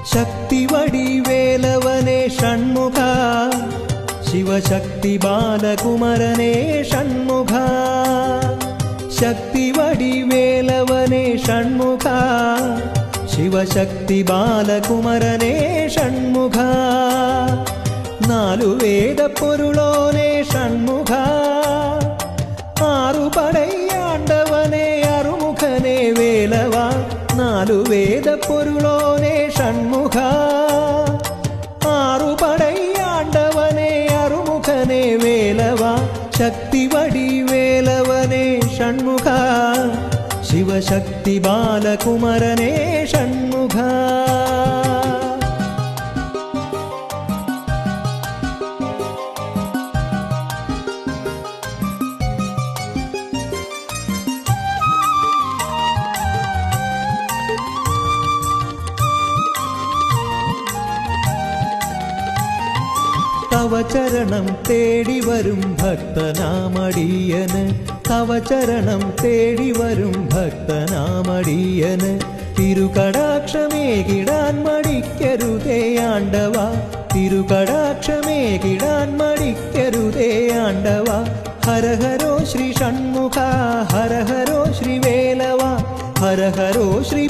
ശക്തി വടിവേലവനേ ഷൺമുഖ ശിവശക്തി ബാലകുമരനേ ഷൺമുഖ ശക്തി വടിവേലവനേ ഷൺമുഖ ശിവശക്തി ബാലകുമരനേ ഷൺമുഖ നാലു വേദപ്പൊരുളോനേ ഷൺമുഖ ആറുപടയാണ്ടവനേ അറുമുഖനേ വേലവ നാലു വേദപ്പൊരുളോനേ ഷൺമുഖ ആറുപടയാണ്ടവനേ അറുമുഖനേ വേലവ ശക്തി വടിവേലവനേ ഷൺമുഖ ശിവശക്തി ബാലകുമരനേ ഷൺമുഖ തവ ചരണം തേടി വരും ഭക്തനാമടിയന് തവ ചരണം തേടി വരും ഭക്തനാമടിയന് തിരുകടാക്ഷമേകിടാൻ മടിക്കരുതേ ആണ്ടവ തിരുകടാക്ഷമേകിടാൻ മടിക്കരുതേ ആണ്ടവ ഹരഹരോ ശ്രീ ഷൺമുഖ ഹരഹരോ ശ്രീ വേലവ ഹരഹരോ ശ്രീ